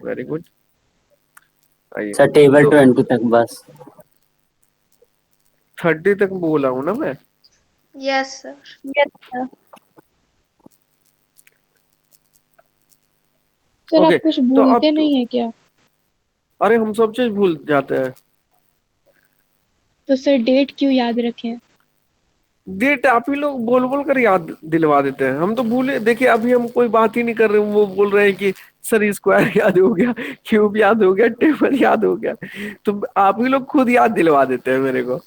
Very good. आइए sir table तो 20 तक बस। 30 तक बोला हूँ ना मैं। Yes sir. Yes sir. Sir okay आप कुछ तो भूलते अब नहीं है क्या? अरे हम सब चीज भूल जाते हैं। तो सर डेट क्यों याद रखें? डेट आप ही लोग बोल बोल कर याद दिलवा देते हैं, हम तो भूले। देखिए अभी हम कोई बात ही नहीं कर रहे, वो बोल रहे हैं कि सर स्क्वायर याद हो गया, क्यूब याद हो गया, टेबल याद हो गया। तो आप ही लोग खुद याद दिलवा देते हैं मेरे को।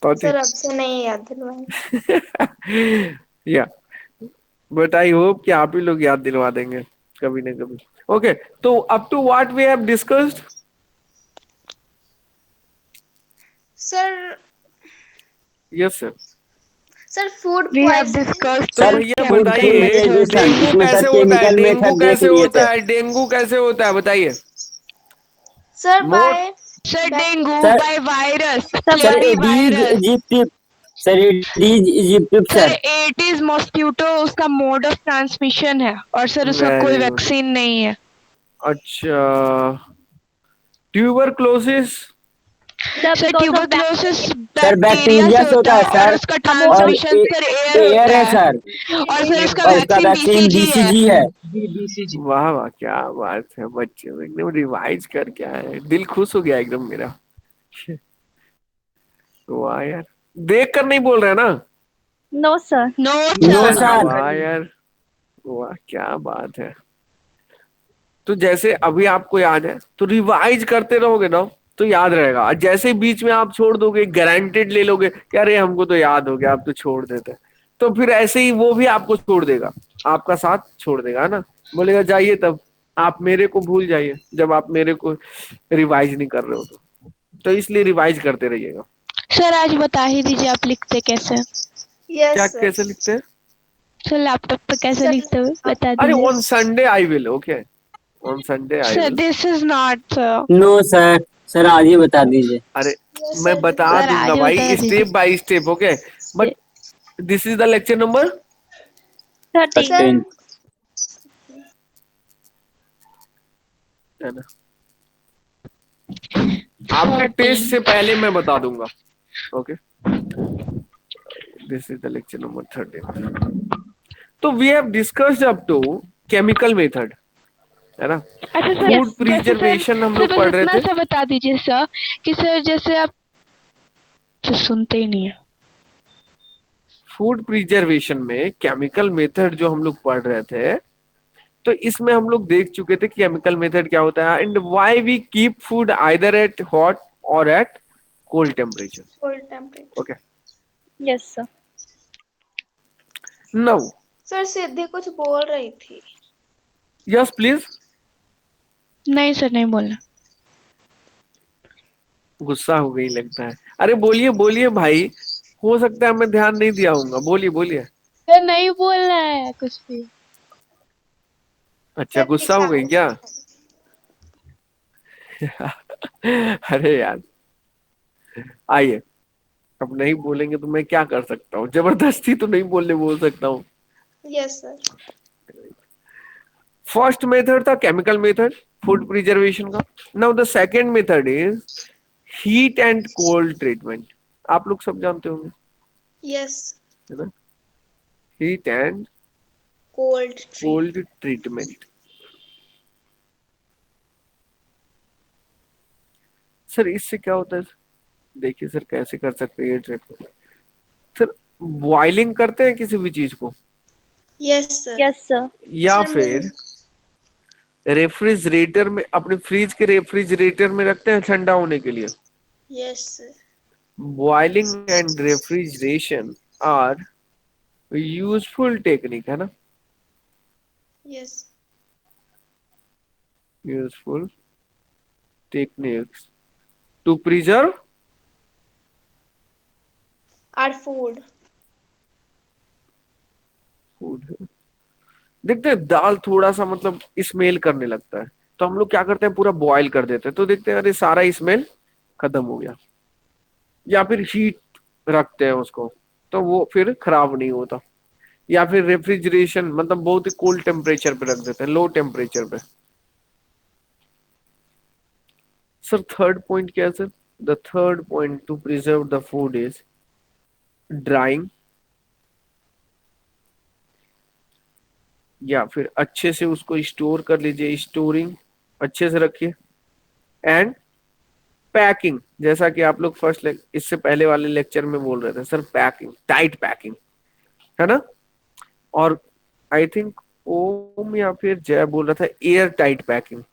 सर अब से नहीं याद दिलवाएंगे। या बट आई होप कि आप ही लोग याद दिलवा देंगे कभी ना कभी। ओके तो up to what we have discussed. Sir yes sir. Sir food We have poisoning. discussed तो सर भैया फूड फूड बताइए ग्रेजुएशन डेंगू इसमें सर कैसे होता है, केमिकल डेंगू मेथड देख कैसे लिए होता थे। है, डेंगू कैसे होता है बताइए। Sir more by Sir, dengue sir by virus, sir clary Aedes virus. Aegypti, sir Aedes aegypti sir sir. Aedes mosquito उसका मोड ऑफ ट्रांसमिशन है और सर उसका कोई वेरी गुड। वैक्सीन नहीं है। अच्छा tuberculosis. Sir sir because of tuberculosis sir bacteria bacteria से से होता होता है है और सर, उसका अब वो और ट्रांसमिशन सर एयर एयर होता है है सर, और सर उसका और उसका वैक्सीन वैक्सीन बीसीजी है। बीसीजी है। वाह वाह क्या बात है, बच्चे एकदम रिवाइज करके आए, दिल खुश हो गया एकदम मेरा। वाह यार, देख कर नहीं बोल रहे ना। No sir. No no sir. Sir. वाह यार, वाह क्या बात है। तो जैसे अभी आपको याद है तो रिवाइज करते रहोगे ना तो याद रहेगा, और जैसे ही बीच में आप छोड़ दोगे, गारंटेड ले लोगे कि अरे हमको तो याद हो गया, आप तो छोड़ देते, तो फिर ऐसे ही वो भी आपको छोड़ देगा, आपका साथ छोड़ देगा, है ना। बोलेगा जाइए, तब आप मेरे को भूल जाइए जब आप मेरे को रिवाइज नहीं कर रहे हो तो इसलिए रिवाइज करते रहिएगा। सर आज बता ही दीजिए आप लिखते कैसे? क्या यस सर। कैसे लिखते हैं? सर लैपटॉप पे कैसे सर लिखते हुए बता अरे दीजिए। On Sunday I will, okay on Sunday I sir will. This is not sir. No sir, sir आज ही बता दीजिए। अरे यस मैं सर बता सर आज दूंगा ही बता भाई, दीजिए। Step by step, okay. But this is the lecture number 30। Sir 13। है ना। आपके टेस्ट से पहले मैं बता दूंगा, okay. This is the lecture number 13। तो we have discussed up to chemical method, है ना। अच्छा सर, फूड वैसे सर प्रिजर्वेशन हम सर लोग बस पढ़ रहे इतना थे। सा बता दीजिए सर कि सर जैसे आप सर सुनते ही नहीं है। फूड प्रिजर्वेशन में केमिकल मेथड जो हम लोग पढ़ रहे थे, तो इसमें हम लोग देख चुके थे केमिकल मेथड क्या होता है, and why we keep food either at hot और at cold temperature, full temperature. Okay. Yes sir. Now sir Siddhi कुछ बोल रही थी। Yes please. नहीं सर नहीं बोलना। गुस्सा हो गई लगता है। अरे बोलिए बोलिए भाई, हो सकता है मैं ध्यान नहीं दिया हूँ, बोलिए बोलिए। सर नहीं बोलना है कुछ भी। अच्छा सर गुस्सा हो पीछा गई क्या? अरे यार आइए, अब नहीं बोलेंगे तो मैं क्या कर सकता हूँ, जबरदस्ती तो नहीं बोलने बोल सकता हूँ। Yes sir. फर्स्ट मेथड था केमिकल मेथड फूड प्रिजर्वेशन का। Now the second method is heat and cold treatment. आप लोग सब जानते होंगे, यस। है ना, heat and cold treat. Cold treatment. Sir इससे क्या होता है? देखिए सर कैसे कर सकते हैं ये ट्रीटमेंट। सर बॉइलिंग करते हैं किसी भी चीज को, यस सर। Yes sir. या सर फिर रेफ्रिजरेटर में, अपने फ्रिज के रेफ्रिजरेटर में रखते हैं ठंडा होने के लिए। Yes sir. Boiling and refrigeration are useful technique, है ना, yes. Useful techniques to preserve our food. Food. देखते हैं दाल थोड़ा सा मतलब स्मेल करने लगता है, तो हम लोग क्या करते हैं पूरा बॉयल कर देते हैं, तो देखते हैं अरे सारा स्मेल खत्म हो गया। या फिर हीट रखते हैं उसको, तो वो फिर खराब नहीं होता। या फिर रेफ्रिजरेशन, मतलब बहुत ही कोल्ड टेम्परेचर पे रख देते हैं, लो टेम्परेचर पे। सर थर्ड पॉइंट क्या है sir? The third point two preserve the food is drawing, या फिर अच्छे से उसको स्टोर कर लीजिए, स्टोरिंग अच्छे से रखिए, एंड पैकिंग, जैसा कि आप लोग इससे पहले वाले लेक्चर में बोल रहे थे सर, पैकिंग, टाइट पैकिंग, है ना। और आई थिंक ओम या फिर जय बोल रहा था एयर टाइट पैकिंग,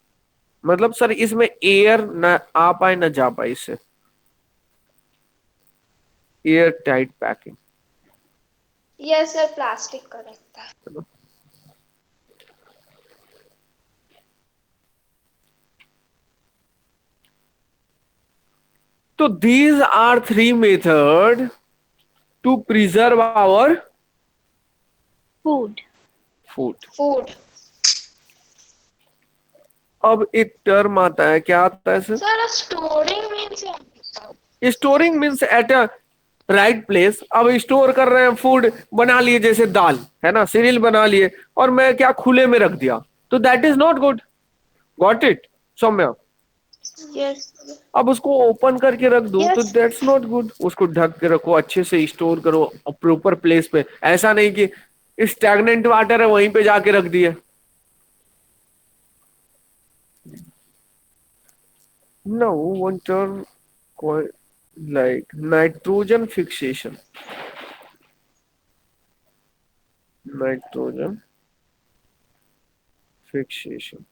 मतलब सर इसमें एयर ना आ पाए ना जा पाए, इससे air tight packing. Yes sir, plastic का रहता है। तो these are three methods to preserve our Food. food. Food. अब एक टर्म आता है, क्या आता है sir? Sir storing means storing means at a right place. अब स्टोर कर रहे हैं, फूड बना लिए, जैसे दाल है ना, सीरियल बना लिए, और मैं क्या खुले में रख दिया, तो that is not good. Got it Saumya? Yes अब उसको ओपन करके रख दो तो यस दैट्स नॉट गुड। उसको ढक के रखो, अच्छे से स्टोर करो प्रॉपर प्लेस पे, ऐसा नहीं कि स्टैग्नेंट वाटर है वहीं पे जाके रख दिए। No, one term like nitrogen fixation, nitrogen fixation,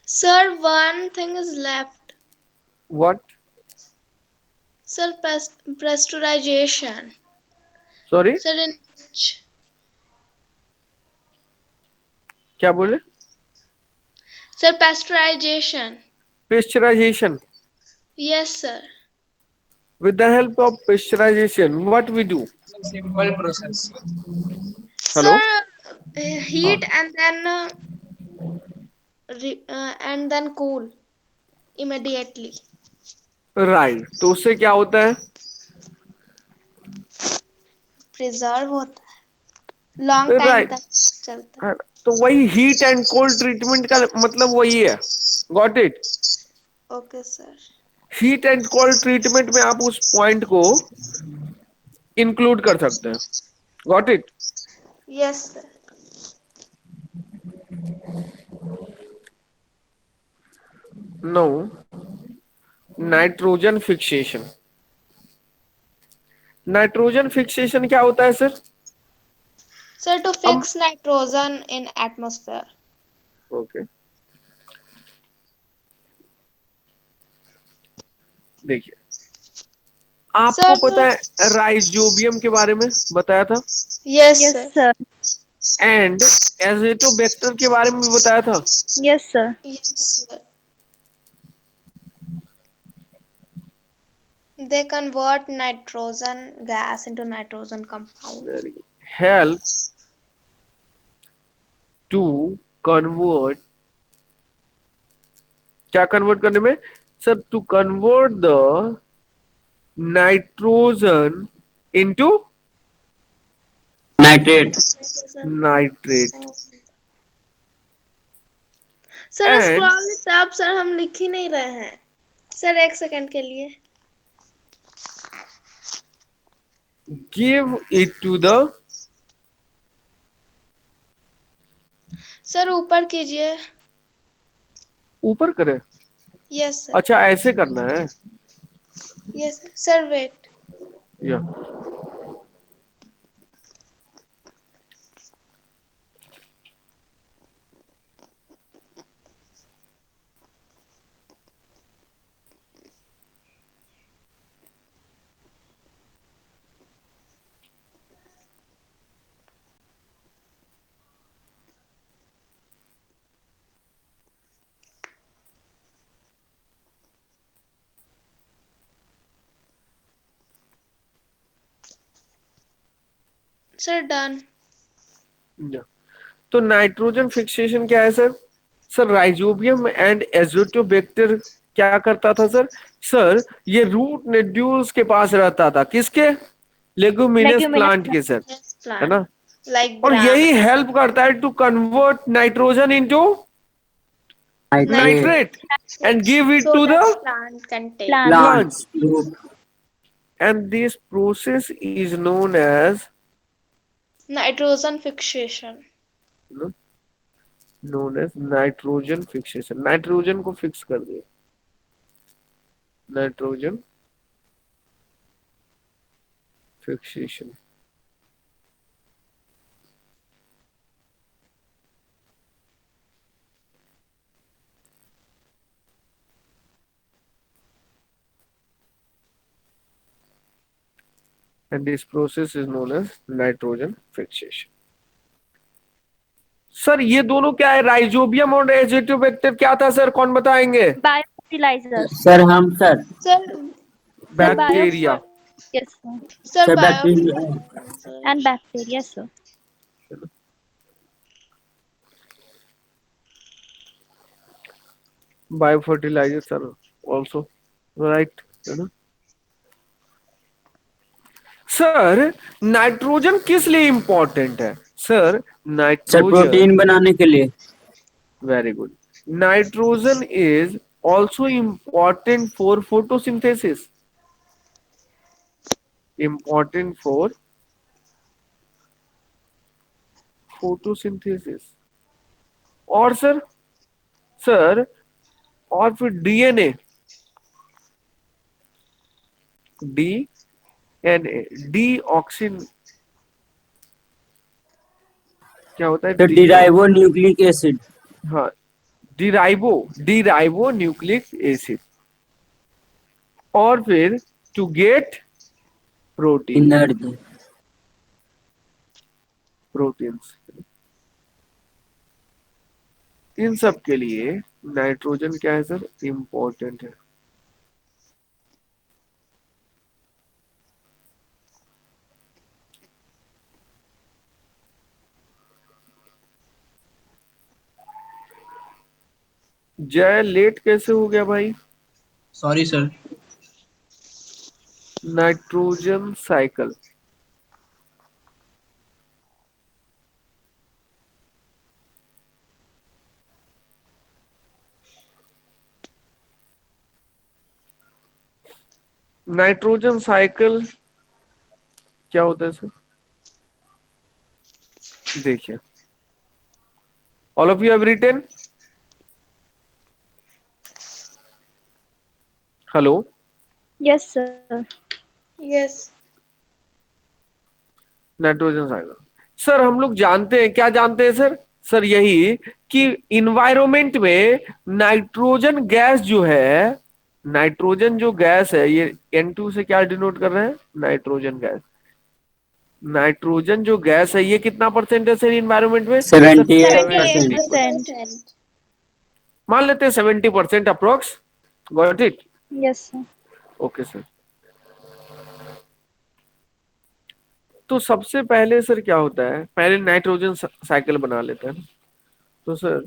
sir, one thing is left. what? Sir pasteurization. Sorry, sir इन क्या बोले? Sir pasteurization. Pasteurization. Yes sir. With the help of pasteurization, what we do? Simple process. Hello? Sir heat and then cool immediately. Right. तो उससे क्या होता है? Preserve होता है, लॉन्ग टाइम Right. तक चलता है। तो वही हीट एंड कोल्ड ट्रीटमेंट का मतलब वही है। Got it? Okay sir. Heat and cold treatment में आप उस पॉइंट को इंक्लूड कर सकते हैं। Got it? Yes sir. No, nitrogen fixation. Nitrogen fixation क्या होता है सर? सर टू अब fix nitrogen in atmosphere. Okay, देखिए, आपको पता सर है राइजोबियम के बारे में बताया था, yes Yes, sir. sir. And Azotobacter के बारे में भी बताया था। Yes, sir. Yes sir. They convert nitrogen gas into nitrogen compound. Help to convert, क्या कन्वर्ट करने में sir? To convert the nitrogen into nitrate. Nitrate. Sir and scroll tab sir हम लिख ही नहीं रहे हैं। सर एक सेकंड के लिए। Give it to the, sir ऊपर कीजिए। ऊपर करे? Yes sir. अच्छा, ऐसे करना है। Yes sir, wait. Yeah sir done. या तो नाइट्रोजन फिक्सेशन क्या है sir? Sir Rhizobium and Azotobacter क्या करता था सर? सर ये रूट नोड्यूल्स के पास रहता था, किसके? लेगुमिनस प्लांट के सर, Yes, है plant ना? like और gram. यही हेल्प करता है to convert nitrogen into nitrate nitrate and give it So to the that plant can take. plants. Plants. And this process is known as Nitrogen fixation. Nitrogen fixation. Nitrogen को fix कर दिया, nitrogen fixation. And this process is known as nitrogen fixation. Sir ये दोनों क्या है? Rhizobium और Azotobacter क्या था सर? कौन बताएंगे? Biofertilizers. सर हम sir Sir, bacteria. Yes, sir. sir, sir bio. Bacteria. And bacteria, sir. Biofertilizers are also right, है ना? सर नाइट्रोजन किस लिए इंपॉर्टेंट है? सर सर नाइट्रोजन, प्रोटीन बनाने के लिए। very good. Nitrogen is also important for photosynthesis. Important for photosynthesis. और sir और फिर डीएनए, डीएनए डीऑक्सिन क्या होता है? तो डिराइबो न्यूक्लिक एसिड। हाँ, डिराइबो न्यूक्लिक एसिड। और फिर to get protein, energy. Proteins. इन सब के लिए नाइट्रोजन क्या है सर? इम्पोर्टेंट है। जय लेट कैसे हो गया भाई? Sorry sir. Nitrogen cycle, nitrogen cycle क्या होता है सर? देखिए, all of you have written? Hello, Yes, sir. Yes. Nitrogen cycle. Sir हम लोग जानते हैं, क्या जानते हैं सर? सर यही कि इन्वायरमेंट में नाइट्रोजन गैस जो है, नाइट्रोजन जो गैस है, ये N2 से क्या डिनोट कर रहे हैं? Nitrogen gas. नाइट्रोजन जो गैस है ये कितना परसेंट है सर इन्वायरमेंट में? 78%। 78%. मान लेते हैं 70% approx. Got it? Yes, sir. Okay sir. तो सबसे पहले सर क्या होता है? पहले नाइट्रोजन साइकिल बना लेते हैं। तो सर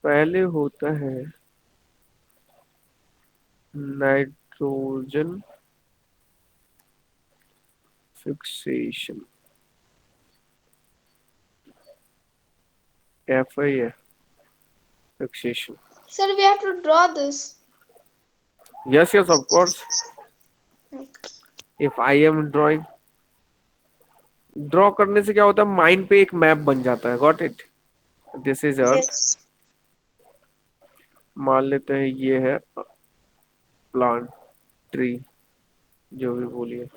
पहले होता है nitrogen fixation, FI fixation. Sir, we have to draw this. Yes, of course. If I am drawing, draw करने से क्या होता है? माइंड पे एक मैप बन जाता है। Got it? This is earth. Yes. मान लेते हैं ये है प्लांट, ट्री, जो भी बोलिए।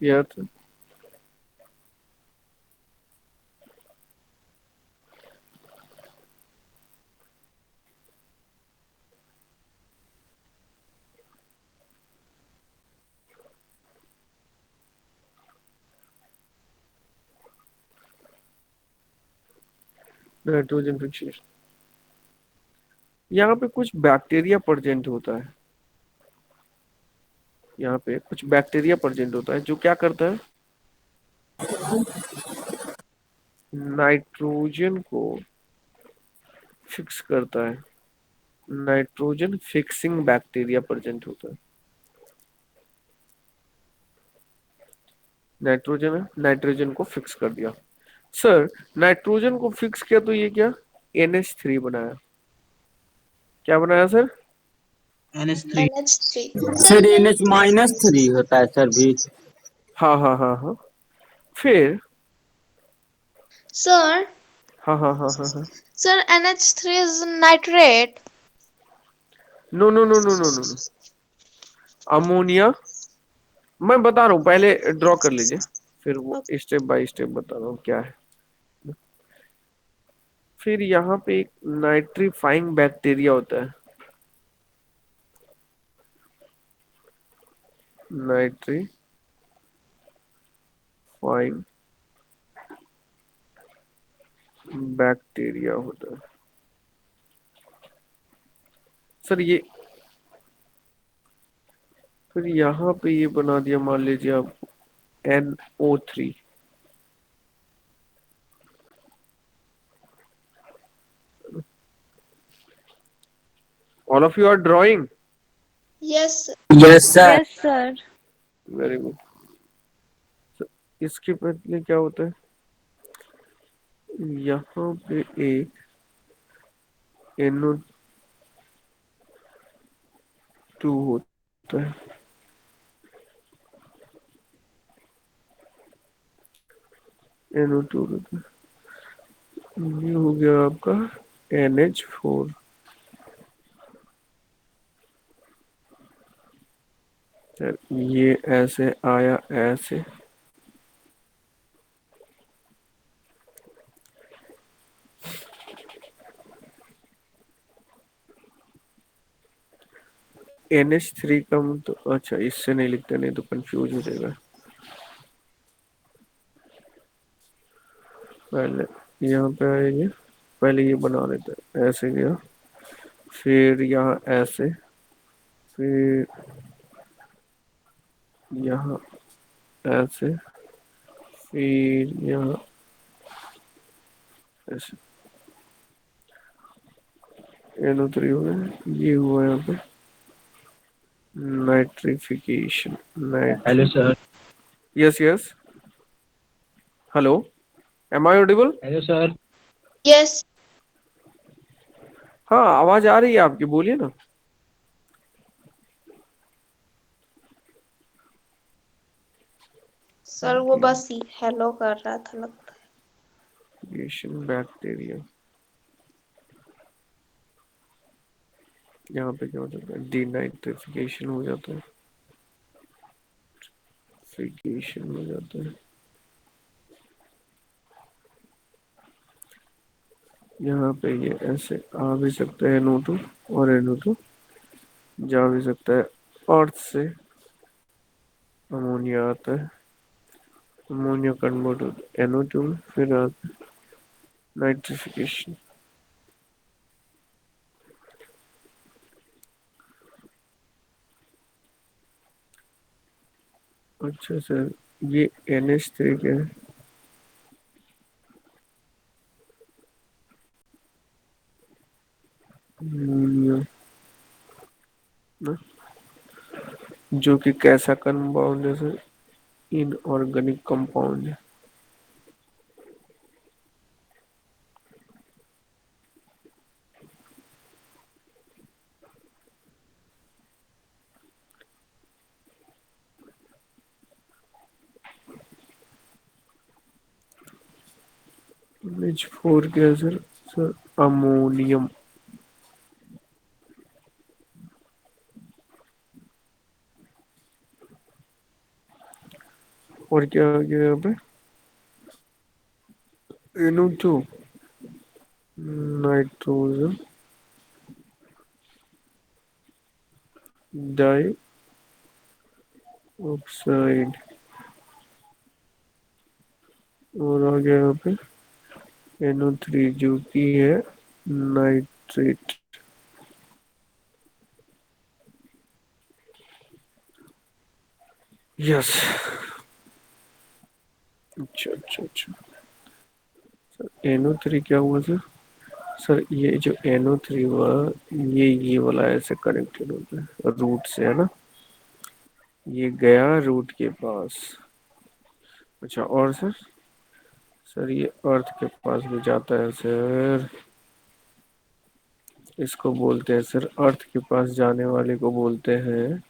ये अर्थ, नाइट्रोजन फिक्सेशन, यहाँ पे कुछ बैक्टीरिया प्रेजेंट होता है, यहाँ पे कुछ बैक्टीरिया प्रेजेंट होता है जो क्या करता है, नाइट्रोजन को फिक्स करता है। नाइट्रोजन फिक्सिंग बैक्टीरिया प्रेजेंट होता है। नाइट्रोजन है, नाइट्रोजन को फिक्स कर दिया। सर नाइट्रोजन को फिक्स किया तो ये क्या, NH3 बनाया। क्या बनाया sir? NH3। NH3 sir NH-3 होता है सर भी। हाँ हाँ हाँ हाँ। फिर sir हाँ हाँ हाँ हाँ हाँ। sir NH3 is nitrate. No no no no no no no, ammonia. मैं बता रहा हूँ, पहले ड्रॉ कर लीजिए, फिर वो स्टेप बाय स्टेप बता रहा हूँ क्या है। फिर यहाँ पे एक नाइट्रीफाइंग बैक्टीरिया होता है, नाइट्रीफाइंग बैक्टीरिया होता है। सर ये फिर यहाँ पे ये बना दिया, मान लीजिए आप NO3। All of you are drawing. Yes sir. Yes sir. Yes sir. Very good. इसके बदले क्या होता है, यहाँ पे एक NO2 होता है, NO2 होता है। ये हो गया आपका NH4। सर ये ऐसे आया, ऐसे NH3 का तो अच्छा इससे नहीं लिखते, नहीं तो कंफ्यूज हो जाएगा। पहले यहाँ पे आएंगे, पहले ये बना लेते हैं, ऐसे गया, फिर यहाँ ऐसे, फिर यहाँ ऐसे, फिर यहाँ ऐसे। NO3 हो गया, ये हुआ यहाँ पे nitrification. Hello sir. Yes yes, hello, am I audible? Hello sir. Yes हाँ आवाज आ रही है आपकी, बोलिए ना। sir वो बस हेलो कर रहा था लगता बैक्टीरिया, यहाँ पे क्या हो जाता है, डीनाइट्रिफिकेशन हो जाता है, फिकेशन हो जाता है। यहाँ पे ये ऐसे आ भी सकता है NO2, और NO2 जा भी सकता है, अर्थ से अमोनिया आता है, अमोनिया कन्वर्ट होता है NO2 में, फिर आता है नाइट्रिफिकेशन। अच्छा सर, ये NH3 क्या है? अमोनिया ना, जो कि कैसा कंपाउंड है सर, इनऑर्गेनिक कंपाउंड है। NH4 क्या है सर? Sir ammonium. और क्या आ गया यहाँ पे, NO2, नाइट्रोजन डाई ऑक्साइड, और आ गया यहाँ पे NO3 जो कि है नाइट्रेट। यस। अच्छा अच्छा अच्छा। NO3 क्या हुआ सर? सर ये जो NO3 हुआ, ये वाला ऐसे कनेक्टेड होता है रूट से, है ना? ये गया रूट के पास। अच्छा, और सर? सर ये अर्थ के पास भी जाता है सर। इसको बोलते हैं सर, अर्थ के पास जाने वाले को बोलते हैं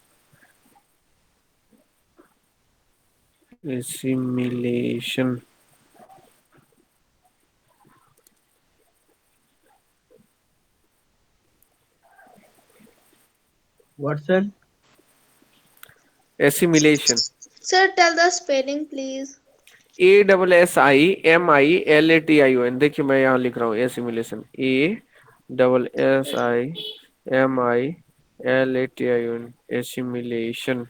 assimilation. What, sir? Assimilation. Sir, tell the spelling, please. ASSIMILATION। देखिए मैं यहाँ लिख रहा हूँ एसिमिलेशन, ASSIMILATION, एसिमिलेशन।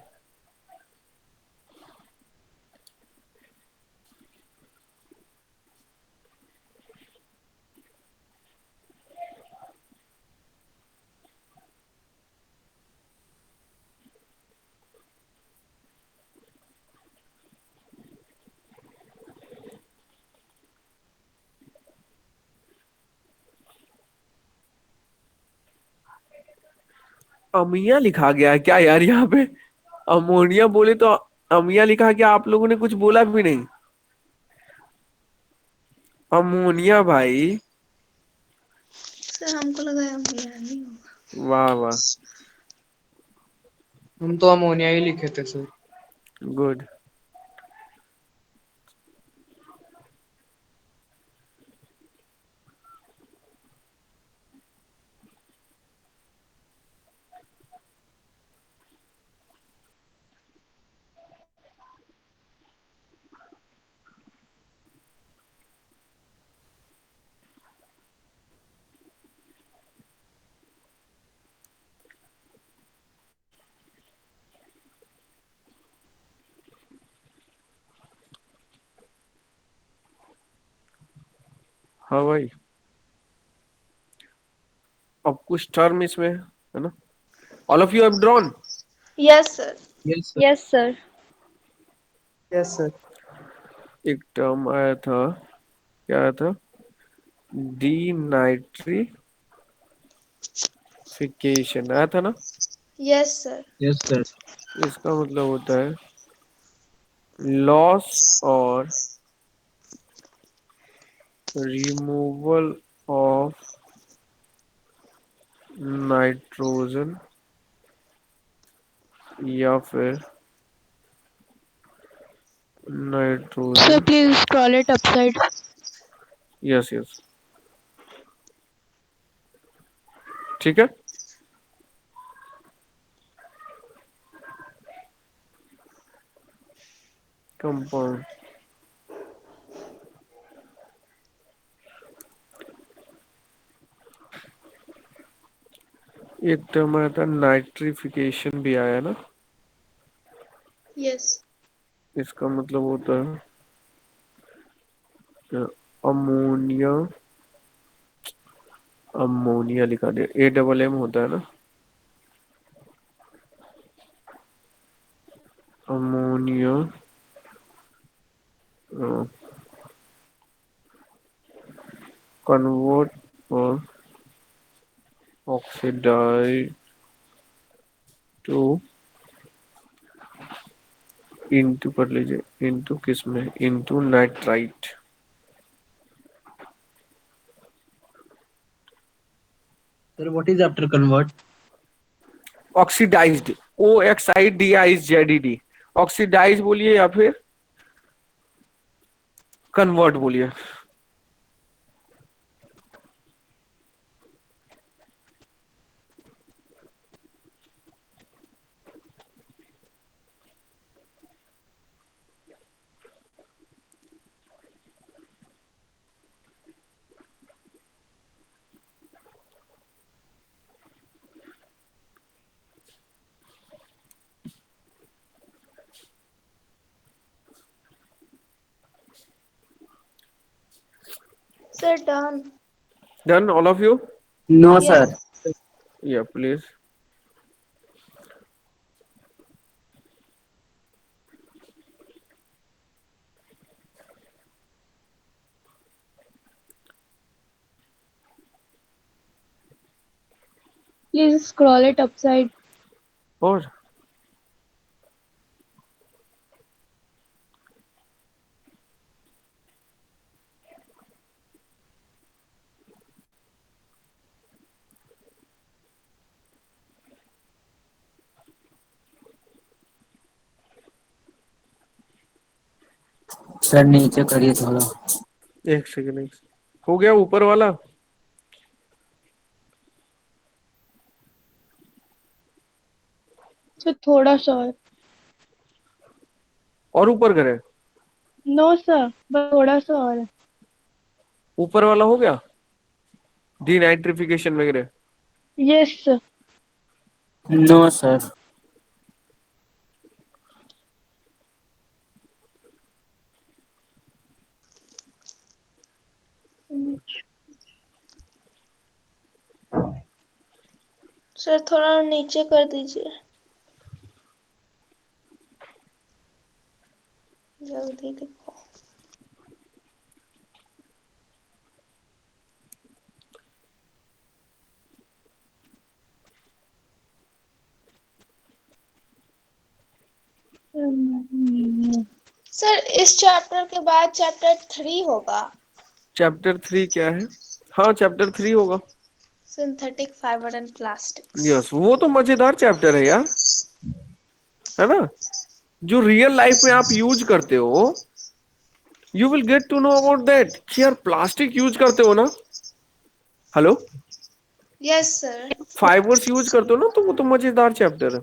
अमिया लिखा गया है क्या यार यहाँ पे? अमोनिया बोले तो अमिया लिखा गया, आप लोगों ने कुछ बोला भी नहीं। अमोनिया भाई। सर हमको लगा अमोनिया नहीं होगा। वाह वाह, हम तो अमोनिया ही लिखे थे सर। गुड। हाँ भाई, अब कुछ टर्म इसमें है ना? All of you have drawn. Yes, sir. Yes, sir. Yes sir. Yes sir. एक टर्म आया था, क्या आया था? डीनाइट्रिफिकेशन आया था ना? Yes, sir. Yes, sir. इसका मतलब होता है लॉस और रिमूवल ऑफ नाइट्रोजन, या फिर sir nitrogen. Please scroll it upside. Yes yes, ठीक है। कंपाउंड, एक टर्म आया था नाइट्रिफिकेशन भी आया ना? Yes. इसका मतलब होता है अमोनिया, अमोनिया लिखा दिया, AMM होता है ना? अमोनिया कन्वर्ट और ऑक्सीडाइज टू, इनटू कर लीजिए, इनटू किस में? Into nitrite. Sir, what is after convert? Oxidized, OXIDIZED। Oxidize बोलिए या फिर कन्वर्ट बोलिए। Sir, done. Done, all of you? No, Yeah. sir. Yeah, please. Please scroll it upside. और सर नीचे करिए थोड़ा। एक सेकंड, हो गया ऊपर वाला? सर थोड़ा सा और ऊपर करें? नो सर, बस थोड़ा सा और है। ऊपर वाला हो गया, डीनाइट्रिफिकेशन वगैरह? Yes sir. No sir. Sir थोड़ा नीचे कर दीजिए, जल्दी देखो। सर इस चैप्टर के बाद चैप्टर 3 होगा। चैप्टर 3 क्या है? हाँ, चैप्टर 3 होगा। Synthetic fibre and plastics. Yes, वो तो मजेदार चैप्टर है यार, है ना? जो रियल लाइफ में आप यूज करते हो, you will get to know about that कि यार प्लास्टिक यूज करते हो ना। Hello, yes sir. Fibres use करते हो ना, तो वो तो मजेदार चैप्टर है।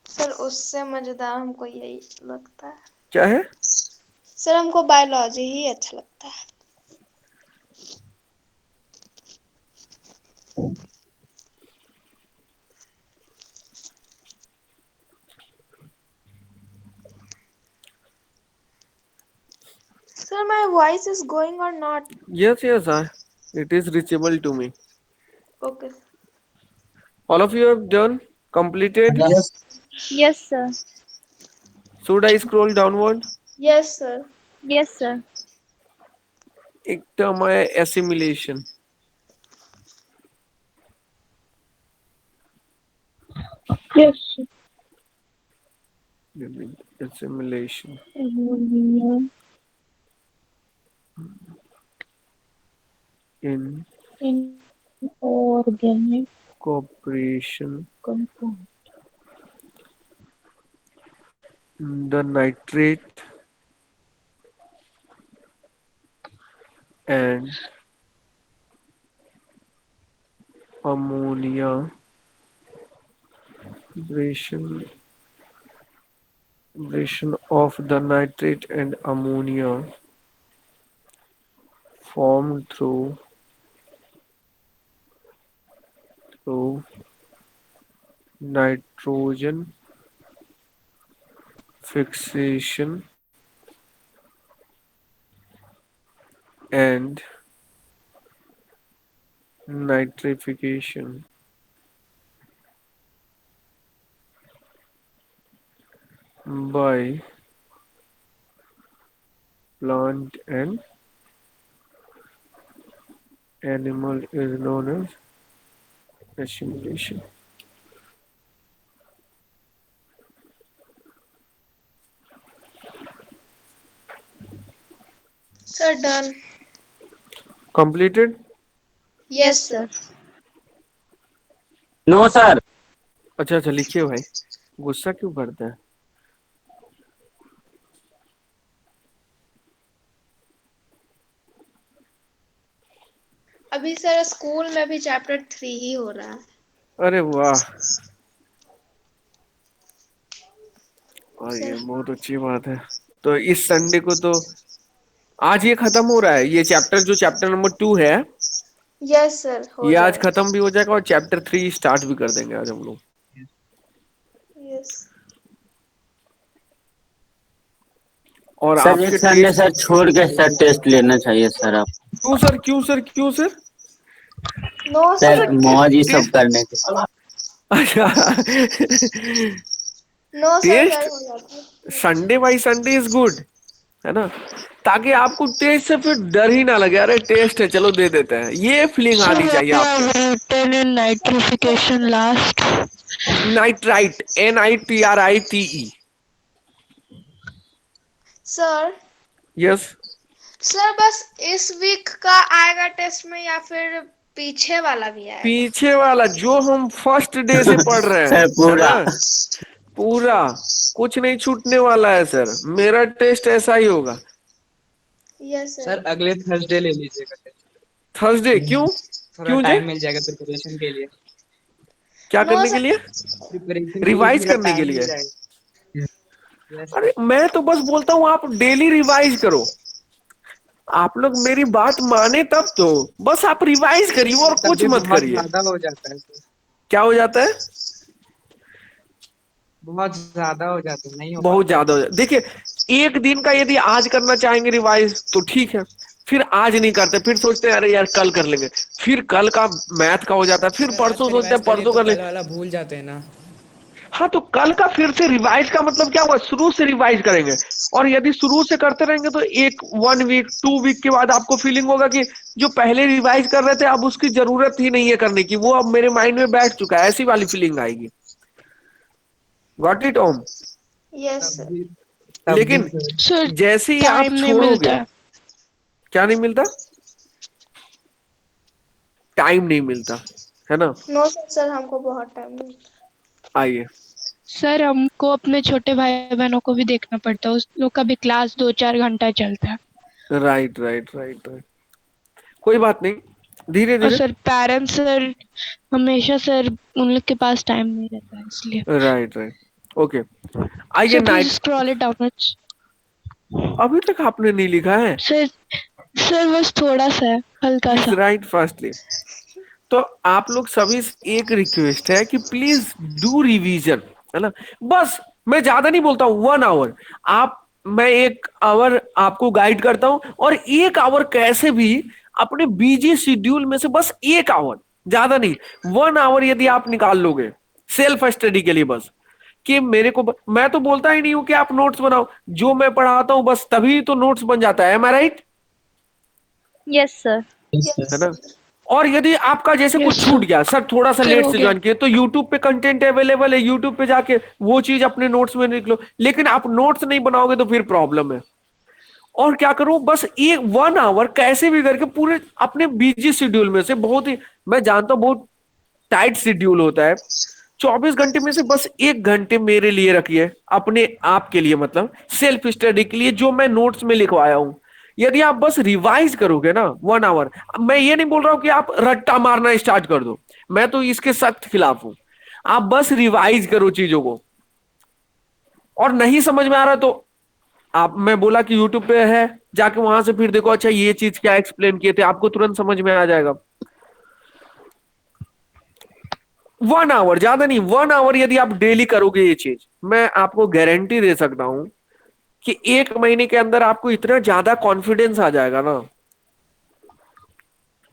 सर उससे मजेदार हमको यही लगता है। क्या है? सर हमको बायोलॉजी ही अच्छा लगता है। Sir, my voice is going or not? Yes, yes, it is reachable to me. Okay. All of you have done, completed. Yes. Yes sir. Should I scroll downward? Yes, sir. Yes sir. एक term है assimilation. Yes. Assimilation, inorganic incorporation, compound. the nitrate and ammonia abrasion of the nitrate and ammonia formed through nitrogen fixation and nitrification by plant and animal is known as assimilation. Sir, done. Completed? Yes, sir. No sir. अच्छा अच्छा, लिखिए भाई, गुस्सा क्यों करते हैं? अभी sir school में भी चैप्टर 3 ही हो रहा है। अरे वाह, और ये सर बहुत अच्छी बात है। तो इस संडे को तो आज ये खत्म हो रहा है, ये चैप्टर जो चैप्टर नंबर 2 है, यस सर हो ये आज जाएगा। खत्म भी हो जाएगा और चैप्टर 3 स्टार्ट भी कर देंगे आज हम लोग। यस। और सर एक आपके संडे टेस्ट। सर छोड़ के सर टेस्ट लेना चाहिए सर आप। क्यों सर, क्यों सर, क्यों सर? नो सर अच्छा, सर, मौज ये सब टेस्ट। करने के। अच्छा। नो सर टेस्ट सर हो जाता है। Sunday by Sunday is good, है ना, ताकि आपको टेस्ट से फिर डर ही ना लगे, अरे टेस्ट है चलो दे देते हैं, ये फीलिंग Sir, आनी what चाहिए you आपको। have written in nitrification last? Nitrite, NITRITE। Sir yes. Sir बस इस वीक का आएगा टेस्ट में या फिर पीछे वाला भी आएगा? पीछे वाला जो हम फर्स्ट डे से पढ़ रहे हैं, सर है पूरा। ना, पूरा कुछ नहीं छूटने वाला है सर, मेरा टेस्ट ऐसा ही होगा। Yes sir sir. अगले थर्सडे ले लीजिएगा टेस्ट। थर्सडे क्यों? थोड़ा क्यों जे? टाइम मिल जाएगा प्रिपरेशन के लिए। क्या नो करने के सर। लिए? प्रिपरेशन के लिए रिवाइज थोड़ा करने के टाइम मिल लिए? जाएगा। यस अरे मैं तो बस बोलता हूँ आप डेली रिवाइज करो। आप लोग मेरी बात माने तब तो, बस आप रिवाइज करिए और सर, तब कुछ भी मत बहुत करिए। ज्यादा हो जाता है सर। क्या हो जाता है? बहुत ज्यादा हो जाता है, नहीं हो बहुत पाता है ज्यादा हो सर। जाता, देखिए एक दिन का यदि आज करना चाहेंगे रिवाइज तो ठीक है, फिर आज नहीं करते, फिर सोचते हैं अरे यार कल कर लेंगे, फिर कल का मैथ का हो जाता है, फिर अगर आज परसों का सोचते रिवाइज हैं करिए परसों तो कर ले। कल वाला भूल जाते हैं ना। हाँ तो कल का फिर से रिवाइज का मतलब क्या हुआ, शुरू से रिवाइज करेंगे। और यदि शुरू से करते रहेंगे तो एक 1 वीक 2 वीक के बाद आपको फीलिंग होगा कि जो पहले रिवाइज कर रहे थे अब उसकी जरूरत ही नहीं है करने की, वो अब मेरे माइंड में बैठ चुका है, ऐसी वाली फीलिंग आएगी। Got it Om? यस तब सर। भी तब भी लेकिन सर। Sir, जैसे ही आप time नहीं मिलता छोड़ोगे, है। क्या नहीं मिलता? टाइम नहीं मिलता, है ना। नो सर सर, हमको बहुत टाइम मिलता। आइए। सर हमको अपने छोटे भाई बहनों को भी देखना पड़ता है, उस लोग का भी क्लास 2-4 घंटा चलता है। राइट राइट राइट राइट, कोई बात नहीं, धीरे और धीरे। सर पेरेंट्स सर हमेशा सर उन लोग के पास टाइम नहीं रहता है इसलिए। Right right, okay. आइए sir please night. Scroll it downwards. अभी तक आपने नहीं लिखा है? सर सर बस थोड़ा सा है, हल्का प्लीज सा। Right fastly. तो आप लोग सभी से एक रिक्वेस्ट है कि प्लीज डू रिवीजन, है ना। बस मैं ज्यादा नहीं बोलता हूँ, 1 आवर आप, मैं 1 आवर आपको गाइड करता हूं, और 1 आवर कैसे भी अपने बिजी शेड्यूल में से बस 1 आवर, ज्यादा नहीं, 1 आवर यदि आप निकाल लोगे सेल्फ स्टडी के लिए, बस कि मेरे को मैं तो बोलता ही नहीं हूं कि आप नोट्स बनाओ, जो मैं पढ़ाता हूं बस तभी तो नोट्स बन जाता है, M I right? Yes sir. है यस ना। और यदि आपका जैसे यस कुछ सर, छूट गया, सर थोड़ा सा सर लेट हो से गया। ज्वाइन किए, तो यूट्यूब पे कंटेंट अवेलेबल है, यूट्यूब पे जाके वो चीज अपने नोट्स में लिख लो, लेकिन आप नोट्स नहीं बनाओगे तो फिर प्रॉब्लम है। और क्या करो, बस एक 1 आवर कैसे भी करके पूरे अपने बिजी शेड्यूल में से, बहुत ही मैं जानता हूं बहुत टाइट शेड्यूल होता है, 24 घंटे में से बस 1 घंटे मेरे लिए रखिए, अपने आप के लिए, मतलब सेल्फ स्टडी के लिए, जो मैं नोट्स में लिखवाया हूं। यदि आप बस रिवाइज करोगे ना 1 आवर, मैं ये नहीं बोल रहा हूं कि आप रट्टा मारना स्टार्ट कर दो, मैं तो इसके सख्त खिलाफ हूं। आप बस रिवाइज करो चीजों को, और नहीं समझ में आ रहा तो आप, मैं बोला कि यूट्यूब पे है, जाके वहां से फिर देखो, अच्छा ये चीज क्या एक्सप्लेन किए थे, आपको तुरंत समझ में आ जाएगा। 1 आवर, ज्यादा नहीं, 1 आवर यदि आप डेली करोगे ये चीज, मैं आपको गारंटी दे सकता हूं कि 1 महीने के अंदर आपको इतना ज्यादा कॉन्फिडेंस आ जाएगा ना,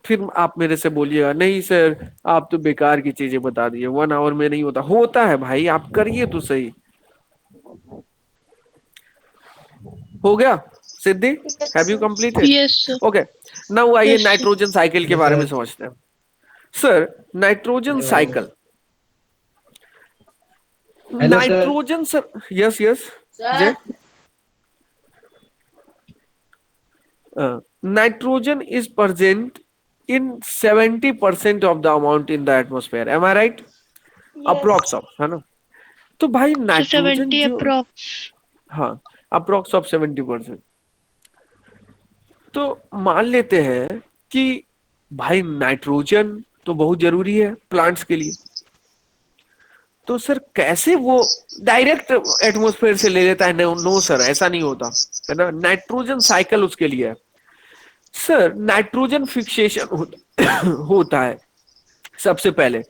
फिर आप मेरे से बोलिएगा नहीं सर आप तो बेकार की चीजें बता दिए, 1 आवर में नहीं होता, होता है भाई, आप करिए तो सही। हो गया Siddhi? Have you completed? Yes sir. Okay, now आइए यस सर। नाइट्रोजन साइकिल के यस बारे में सर। समझते हैं। Sir nitrogen cycle, hello sir. Nitrogen sir, yes yes Jay, nitrogen is present in 70% of the amount in the atmosphere, am I right? Approx of, है ना। तो भाई सर नाइट्रोजन 70 जो, अप्रॉक्स। हाँ अप्रोक्स ऑफ 70%, तो मान लेते हैं कि भाई नाइट्रोजन तो बहुत जरूरी है प्लांट्स के लिए, तो सर कैसे वो डायरेक्ट एटमॉस्फेयर से ले लेता है? नो नो सर, ऐसा नहीं होता, है ना, नाइट्रोजन साइकिल उसके लिए है। सर नाइट्रोजन फिक्सेशन होता है सबसे पहले,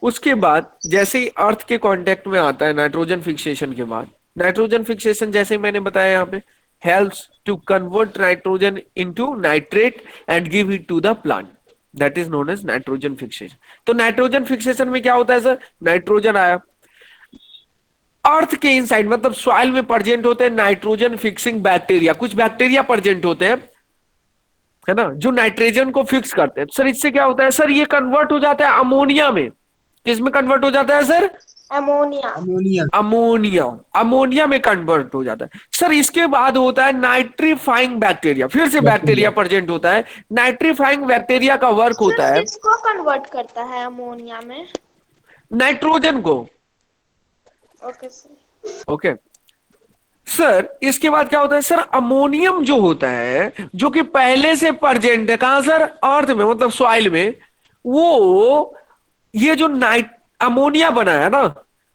उसके बाद जैसे ही अर्थ के कांटेक्ट में आता है नाइट्रोजन फिक्सेशन के बाद, नाइट्रोजन फिक्सेशन जैसे मैंने बताया यहाँ पे helps to convert nitrogen into nitrate and give it to the plant. That is known as nitrogen fixation. तो नाइट्रोजन फिक्सेशन में क्या होता है सर, नाइट्रोजन आया, अर्थ के इनसाइड मतलब सॉइल में प्रेजेंट होते हैं नाइट्रोजन फिक्सिंग बैक्टीरिया, कुछ बैक्टीरिया प्रेजेंट होते हैं, है ना, जो नाइट्रोजन को फिक्स करते हैं। सर इससे क्या होता है सर, ये कन्वर्ट हो जाता है अमोनिया में। किसमें कन्वर्ट हो जाता है sir, ammonia. Ammonia. Ammonia, ammonia में कन्वर्ट हो जाता है। सर इसके बाद होता है नाइट्रीफाइंग बैक्टीरिया, फिर से बैक्टीरिया प्रेजेंट होता है। नाइट्रीफाइंग बैक्टीरिया का वर्क होता है, किसको कन्वर्ट करता है अमोनिया में? नाइट्रोजन को। Okay sir. ओके सर, इसके बाद क्या होता है सर, अमोनियम जो होता है, जो कि पहले से प्रेजेंट है कहां सर, अर्थ में मतलब सॉइल में, वो ये जो अमोनिया बना है ना,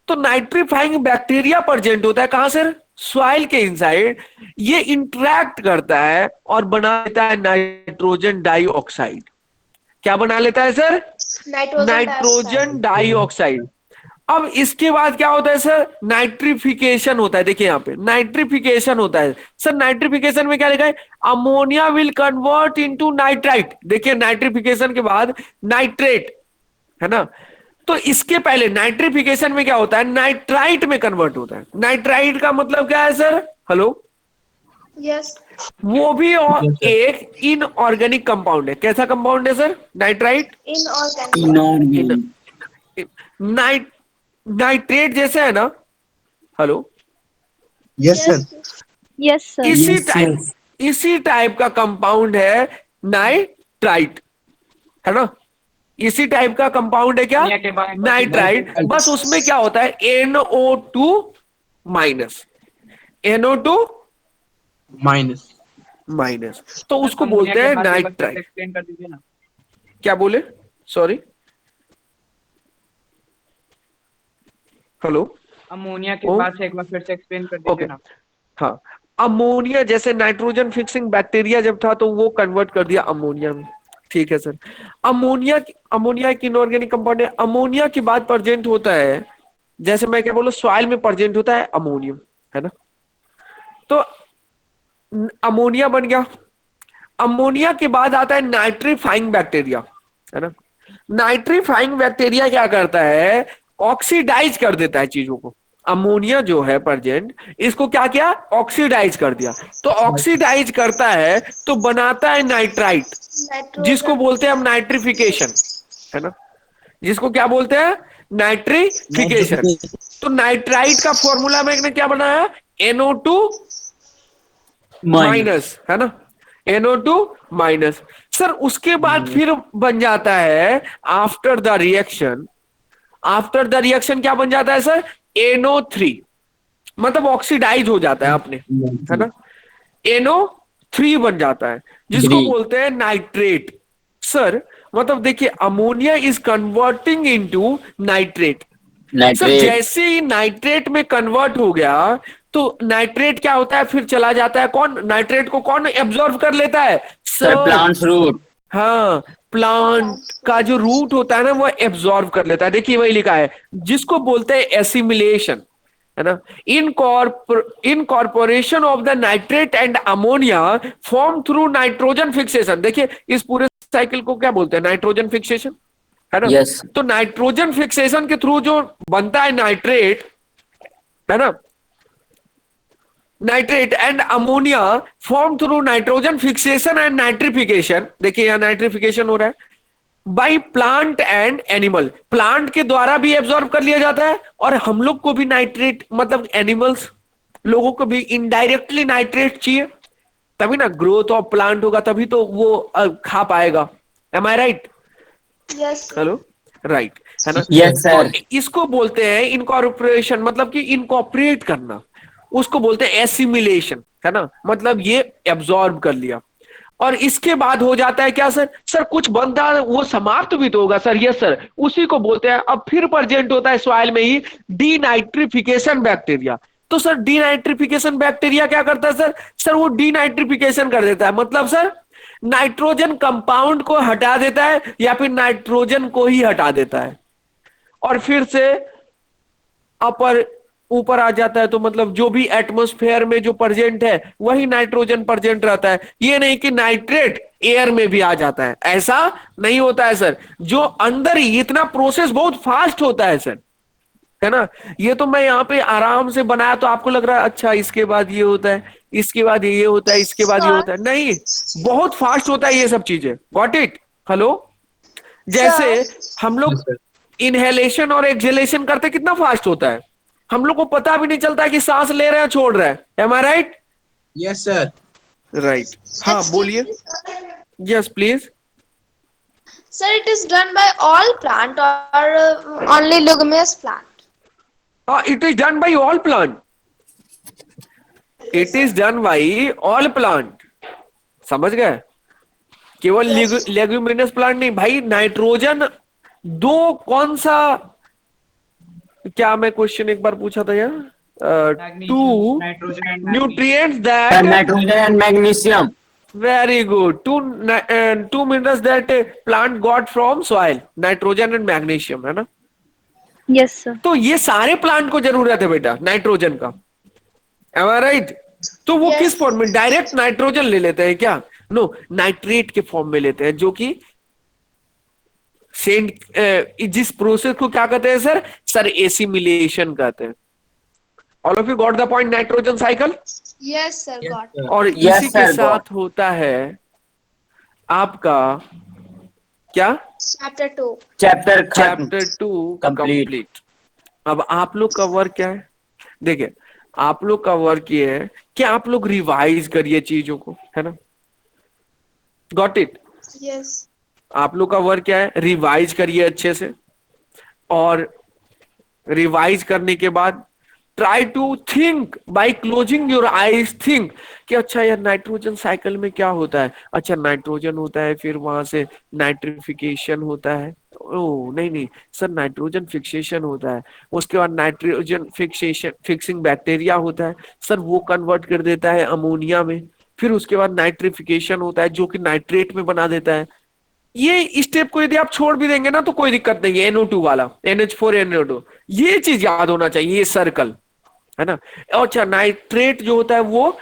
तो नाइट्रीफाइंग बैक्टीरिया प्रेजेंट होता है कहां सर, सॉइल के इनसाइड। ये इंटरैक्ट करता है और बना लेता है नाइट्रोजन डाइऑक्साइड। क्या बना लेता है सर, नाइट्रोजन डाइऑक्साइड। अब इसके बाद क्या होता है सर, नाइट्रिफिकेशन होता है। देखिए यहाँ पे नाइट्रिफिकेशन होता है सर। नाइट्रिफिकेशन में क्या लिखा है, ammonia will convert into nitrite. देखिए नाइट्रिफिकेशन के बाद नाइट्रेट, है ना, तो इसके पहले नाइट्रिफिकेशन में क्या होता है, नाइट्राइट में कन्वर्ट होता है। नाइट्राइट का मतलब क्या है सर, हेलो, यस, वो भी और एक इनऑर्गेनिक कंपाउंड है। कैसा कंपाउंड है सर, नाइट्राइट, इनऑर्गेनिक। नाइट्रेट जैसे है ना, hello, yes sir. Yes sir. इसी टाइप का कंपाउंड है नाइट्राइट, है ना, इसी टाइप का कंपाउंड है क्या, नाइट्राइट। बस उसमें क्या होता है, NO2 minus, NO2 minus. Minus, तो उसको बोलते हैं नाइट्राइट। एक्सप्लेन कर दीजिए ना। क्या बोले, सॉरी, हेलो, अमोनिया के बाद से एक बार फिर से एक्सप्लेन कर दीजिए ना। हाँ, अमोनिया जैसे नाइट्रोजन फिक्सिंग बैक्टीरिया जब था तो वो कन्वर्ट कर दिया अमोनिया में। ठीक है सर, अमोनिया एक इनऑर्गेनिक कंपाउंड है। अमोनिया के बाद प्रेजेंट होता है, जैसे मैं क्या बोलूं, सॉइल में प्रेजेंट होता है अमोनियम, है ना, तो अमोनिया बन गया। अमोनिया के बाद आता है नाइट्रीफाइंग बैक्टीरिया, है ना। नाइट्रीफाइंग बैक्टीरिया क्या करता है, ऑक्सीडाइज कर देता है चीजों को। अमोनिया जो है प्रेजेंट, इसको क्या किया, ऑक्सीडाइज कर दिया। तो ऑक्सीडाइज करता है तो बनाता है नाइट्राइट, जिसको बोलते हैं हम नाइट्रिफिकेशन, है ना, जिसको क्या बोलते हैं, नाइट्रिफिकेशन। तो नाइट्राइट का फॉर्मूला में क्या बनाया, NO2 माइनस, है ना, NO2 माइनस। सर उसके बाद फिर बन जाता है after the reaction, after the reaction क्या बन जाता है सर, NO3, मतलब ऑक्सीडाइज हो जाता है अपने, है ना, NO3 बन जाता है, जिसको बोलते हैं नाइट्रेट। सर मतलब देखिए, ammonia is converting into nitrate. Sir जैसे ही नाइट्रेट में कन्वर्ट हो गया तो नाइट्रेट क्या होता है, फिर चला जाता है कौन, नाइट्रेट को कौन एब्जॉर्ब कर लेता है सर, प्लांट रूट। हाँ, प्लांट का जो रूट होता है ना वो एब्जॉर्ब कर लेता है। देखिए वही लिखा है, जिसको बोलते हैं एसिमिलेशन, है ना। Incorporation of the nitrate and ammonia form through nitrogen fixation. देखिए इस पूरे साइकिल को क्या बोलते हैं, नाइट्रोजन फिक्सेशन, है ना। Yes. तो नाइट्रोजन फिक्सेशन के थ्रू जो बनता है नाइट्रेट, है ना, nitrate and ammonia form through nitrogen fixation and nitrification. देखिए यहां नाइट्रिफिकेशन हो रहा है by plant and animal. Plant के द्वारा भी एब्जॉर्ब कर लिया जाता है और हम लोग को भी नाइट्रेट, मतलब एनिमल्स लोगों को भी इनडायरेक्टली नाइट्रेट चाहिए, तभी ना ग्रोथ ऑफ प्लांट होगा, तभी तो वो खा पाएगा। M I right, yes, hello, right, है ना। Yes, sir. तो इसको बोलते हैं इनकॉर्पोरेशन, मतलब कि इनकॉर्पोरेट करना, उसको बोलते हैं एसिमिलेशन, है ना, मतलब ये एब्जॉर्ब कर लिया। और इसके बाद हो जाता है क्या सर, सर कुछ बनता है वो समाप्त भी तो होगा सर, यस सर, उसी को बोलते हैं, अब फिर प्रेजेंट होता है सॉइल में ही डीनाइट्रिफिकेशन बैक्टीरिया। तो सर डीनाइट्रिफिकेशन बैक्टीरिया क्या करता है सर, सर वो डीनाइट्रिफिकेशन कर देता है, मतलब सर नाइट्रोजन कंपाउंड को हटा देता है या फिर नाइट्रोजन को ही हटा देता है, और फिर से अपर ऊपर आ जाता है तो मतलब जो भी एटमॉस्फेयर में जो प्रेजेंट है वही नाइट्रोजन प्रेजेंट रहता है। ये नहीं कि नाइट्रेट एयर में भी आ जाता है, ऐसा नहीं होता है सर। जो अंदर ही इतना प्रोसेस बहुत फास्ट होता है सर, है ना। ये तो मैं यहाँ पे आराम से बनाया तो आपको लग रहा है अच्छा इसके बाद ये होता है, इसके बाद ये होता है, इसके बाद ये होता है, नहीं, बहुत फास्ट होता है ये सब चीजें। Got it? हेलो। जैसे हम लोग इनहेलेशन और एक्सहेलेशन करते कितना फास्ट होता है, हम लोग को पता भी नहीं चलता कि सांस ले रहे हैं छोड़ रहे हैं। M I right? Yes, sir. Right. हाँ बोलिए। Yes please. Sir, it is done by all plant or only leguminous plant? हाँ, it is done by all plant, it is done by all plant. समझ गए? केवल leguminous plant नहीं भाई, nitrogen दो कौन सा, क्या मैं क्वेश्चन एक बार पूछा था यार, two Nitrogen and nutrients Sir, that, nitrogen and magnesium. Very good, two minerals that plant got from soil, nitrogen and magnesium, है ना। Yes, sir. तो ये सारे प्लांट को जरूरत है बेटा नाइट्रोजन का, एम आई राइट? तो वो Yes. किस फॉर्म में, डायरेक्ट नाइट्रोजन ले लेते हैं क्या? नो, नाइट्रेट के फॉर्म में लेते हैं, जो कि जिस प्रोसेस को क्या कहते हैं सर? सर एसिमिलेशन कहते हैं। All of you got the point? Nitrogen cycle. Yes, sir, got it. और Yes, इसी के sir, साथ होता है आपका क्या? Chapter 2. Chapter खत्म. Chapter 2 Complete. कंप्लीट। अब आप लोग का वर्क क्या है? देखिए, आप लोग का वर्क ये है कि आप लोग रिवाइज करिए चीजों को, है ना। Got it? Yes. आप लोग का वर्क क्या है? रिवाइज करिए अच्छे से, और रिवाइज करने के बाद try to think by closing your eyes, think कि अच्छा यार नाइट्रोजन साइकिल में क्या होता है, अच्छा नाइट्रोजन होता है, फिर वहां से नाइट्रिफिकेशन होता है, ओ नहीं नहीं सर नाइट्रोजन फिक्सेशन होता है, उसके बाद नाइट्रोजन फिक्सिंग बैक्टीरिया होता है सर, वो कन्वर्ट कर देता है अमोनिया में, फिर उसके बाद नाइट्रिफिकेशन होता है जो कि नाइट्रेट में बना देता है। ये स्टेप को यदि आप छोड़ भी देंगे ना तो कोई दिक्कत नहीं है, NO2 वाला, NH4NO2, ये चीज याद होना चाहिए, ये सर्कल, है ना। और अच्छा नाइट्रेट जो होता है वो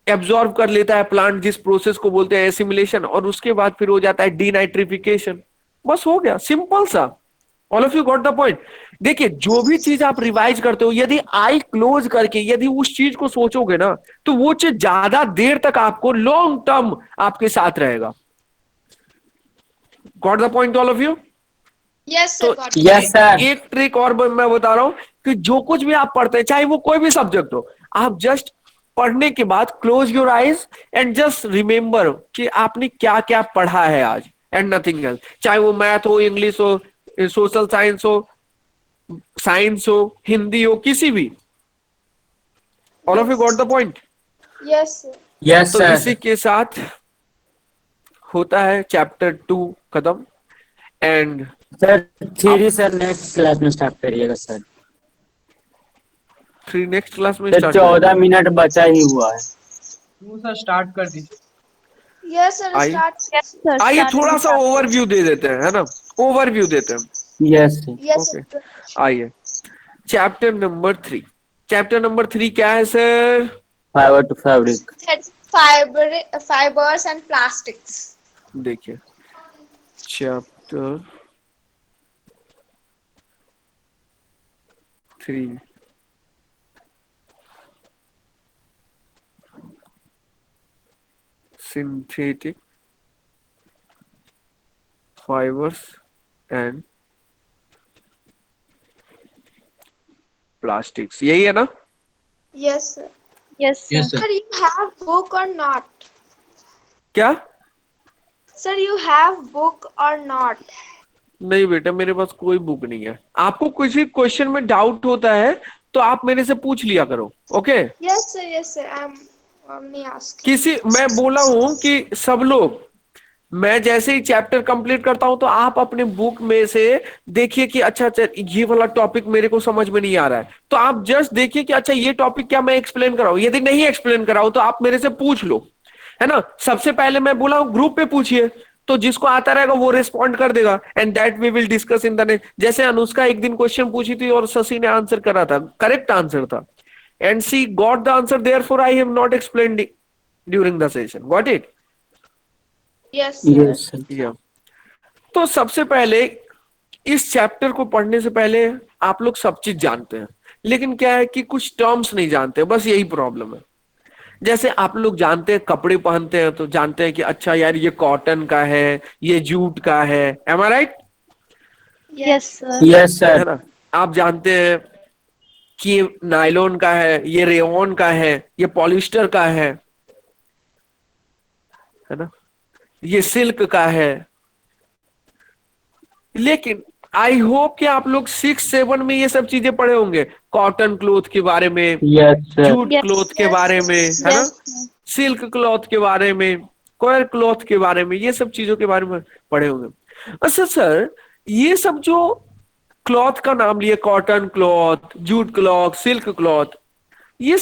एब्जॉर्ब कर लेता है प्लांट, जिस प्रोसेस को बोलते हैं एसिमिलेशन, और उसके बाद फिर हो जाता है डीनाइट्रिफिकेशन। बस हो गया, सिंपल सा। All of you got the point? देखिए, जो भी चीज आप रिवाइज करते हो, यदि आई क्लोज करके यदि उस चीज को सोचोगे ना, तो वो चीज ज्यादा देर तक आपको लॉन्ग टर्म आपके साथ रहेगा। Got the point all of you? Yes, sir, तो got it. Yes, sir. एक ट्रिक और मैं बता रहा हूं कि जो कुछ भी आप पढ़ते हैं, चाहे वो कोई भी सब्जेक्ट हो, आप जस्ट पढ़ने के बाद close your eyes and just remember कि आपने क्या क्या पढ़ा है आज, एंड नथिंग एल्स। चाहे वो मैथ हो, इंग्लिश हो, सोशल साइंस हो, हिंदी हो, किसी भी। All of you got the point? Yes, sir. Yes, तो sir. इसी के साथ होता है चैप्टर 2 खत्म। And Sir, theory sir next class में स्टार्ट करिएगा सर। 3 नेक्स्ट क्लास में सर स्टार्ट 14 मिनट बचा ही हुआ है। तू सर स्टार्ट कर दीजिए। Yes, sir, आइए। start. Yes, sir. आइए Start थोड़ा with सा that. ओवरव्यू दे देते हैं, है ना, ओवरव्यू देते हैं। Yes, sir. Yes, Okay. sir. आइए, चैप्टर नंबर 3। चैप्टर नंबर 3 क्या है sir? Fiber to fabric. Fibers and plastics. देखिए, chapter 3 synthetic fibres and plastics, यही है ना? Yes, sir. Yes, sir. Yes, sir. Sir, you have book or not? क्या? Sir, you have book or not? नहीं बेटा, मेरे पास कोई बुक नहीं है। आपको किसी क्वेश्चन में डाउट होता है तो आप मेरे से पूछ लिया करो, okay? Yes, sir. Yes, sir. I'm only asking. किसी, मैं बोला हूं कि सब लोग, मैं जैसे ही चैप्टर कंप्लीट करता हूं तो आप अपने बुक में से देखिए कि अच्छा अच्छा ये वाला टॉपिक मेरे को समझ में नहीं आ रहा है, तो आप जस्ट देखिए कि अच्छा ये टॉपिक क्या मैं एक्सप्लेन कराऊं, यदि नहीं एक्सप्लेन कराऊं तो आप मेरे से पूछ लो, है ना। सबसे पहले मैं बोला हूं ग्रुप पे पूछिए, तो जिसको आता रहेगा वो रिस्पॉन्ड कर देगा, and that we will discuss in the next. जैसे अनुष्का एक दिन क्वेश्चन पूछी थी और शशि ने आंसर करा था, करेक्ट आंसर था, and she got the answer, therefore I have not explained during the session, got it? Yes Yes, sir. या तो सबसे पहले इस चैप्टर को पढ़ने से पहले आप लोग सब चीज जानते हैं, लेकिन क्या है कि कुछ टर्म्स नहीं जानते, बस यही प्रॉब्लम है। जैसे आप लोग जानते हैं, कपड़े पहनते हैं तो जानते हैं कि अच्छा यार ये कॉटन का है, ये जूट का है, M I right? Yes sir. Yes, है sir. ना? आप जानते हैं कि ये नायलॉन का है, ये रेयॉन का है, ये पॉलिस्टर का है ना, ये सिल्क का है। लेकिन आई होप कि आप लोग 6-7 में ये सब चीजें पढ़े होंगे, कॉटन क्लॉथ के बारे में, Yes, sir. जूट क्लॉथ के बारे में, है ना, सिल्क क्लॉथ के बारे में, कॉयर क्लॉथ के बारे में, ये सब चीजों के बारे में पढ़े होंगे। अच्छा सर, ये सब जो क्लॉथ का नाम लिए, cotton cloth, jute cloth, silk cloth, ये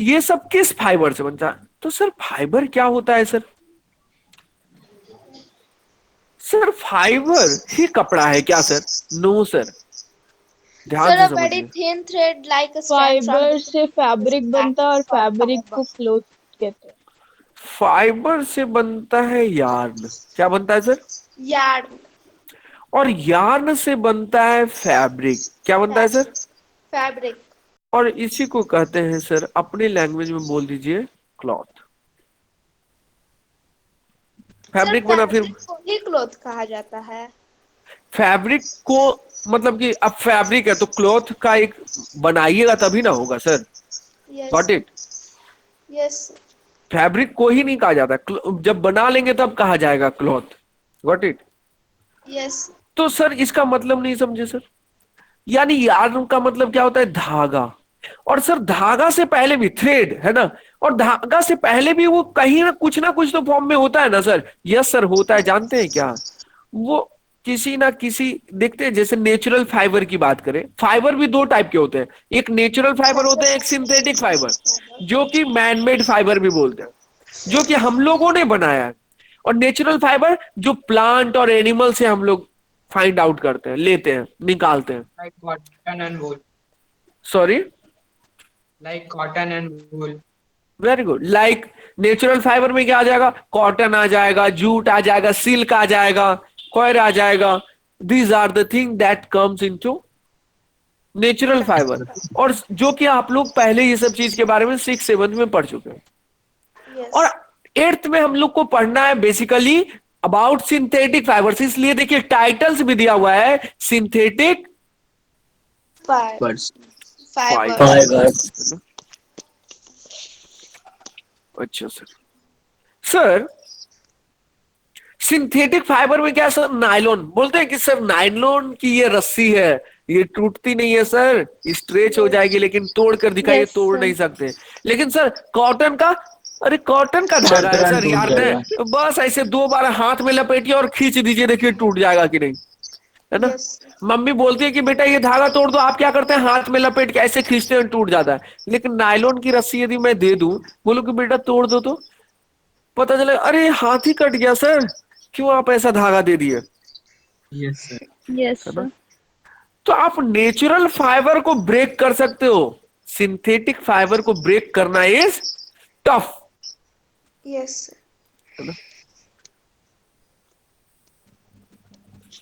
ये सब किस फाइबर से बनता है? तो सर फाइबर क्या होता है सर? सर फाइबर ही कपड़ा है क्या सर? नो सर, ध्यान सर से अ वेरी समझिए। Thin thread like a fibre से फैब्रिक बनता है और फैब्रिक को क्लोथ कहते हैं। फाइबर से बनता है यार्न, क्या बनता है सर? यार्न। और यार्न से बनता है फैब्रिक, क्या बनता है सर? फैब्रिक। और इसी को कहते हैं सर, अपने लैंग्वेज में बोल दीजिए, क्लॉथ। फैब्रिक बना, फिर को ही क्लॉथ कहा जाता है। फैब्रिक को मतलब कि अब फैब्रिक है तो क्लॉथ का एक बनाइएगा तभी ना होगा sir, got it? Yes. Fabric को ही नहीं कहा जाता, जब बना लेंगे तब कहा जाएगा क्लॉथ, गॉट इट? यस। तो सर इसका मतलब नहीं समझे सर, यानी यार्न का मतलब क्या होता है? धागा। और सर धागा से पहले भी थ्रेड है ना, और धागा से पहले भी वो कहीं ना कुछ तो फॉर्म में होता है ना सर? यस सर होता है, जानते हैं क्या? वो किसी ना किसी, देखते हैं जैसे नेचुरल फाइबर की बात करें, फाइबर भी दो टाइप के होते हैं, एक नेचुरल फाइबर होते हैं, एक सिंथेटिक फाइबर, जो कि मैनमेड फाइबर भी बोलते हैं, जो कि हम लोगों ने बनाया है। और नेचुरल फाइबर जो प्लांट और एनिमल से हम लोग फाइंड आउट करते हैं, लेते हैं, निकालते हैं। Like cotton and wool. Sorry, Like cotton and wool. Very good. Like natural fibre में क्या आ जाएगा? कॉटन आ जाएगा, जूट आ जाएगा, सिल्क आ जाएगा, कॉयर आ जाएगा। These are the thing that comes into natural fibre, और जो कि आप लोग पहले ये सब चीज के बारे में 6-7 में पढ़ चुके हैं। और 8th में हम लोग को पढ़ना है बेसिकली अबाउट सिंथेटिक फाइबर्स, इसलिए देखिए टाइटल्स भी दिया हुआ है, सिंथेटिक Birds. फाइबर। Fibers. अच्छा सर सिंथेटिक फाइबर में क्या सर? नायलॉन बोलते हैं कि सर नायलॉन की ये रस्सी है, ये टूटती नहीं है सर, स्ट्रेच हो जाएगी, लेकिन तोड़ कर दिखाइए, Yes, तोड़ sir. नहीं सकते। लेकिन सर कॉटन का, अरे कॉटन का धागा है तुरंत सर, टूट यार जाएगा। ने बस ऐसे 2 बार हाथ में लपेटिए और खींच दीजिए, देखिए टूट जाएगा कि नहीं, है ना? मम्मी बोलती है कि बेटा ये धागा तोड़ दो, आप क्या करते हैं? हाथ में लपेट के ऐसे खींचते हैं, टूट जाता है। लेकिन नायलॉन की रस्सी यदि मैं दे दूं, बोलो कि बेटा तोड़ दो, तो पता चले अरे हाथ ही कट गया सर, क्यों आप ऐसा धागा दे दिए, Yes, sir. यस है ना? सर। तो आप नेचुरल फाइबर को ब्रेक कर सकते हो, सिंथेटिक फाइबर को ब्रेक करना इज टफ। यस।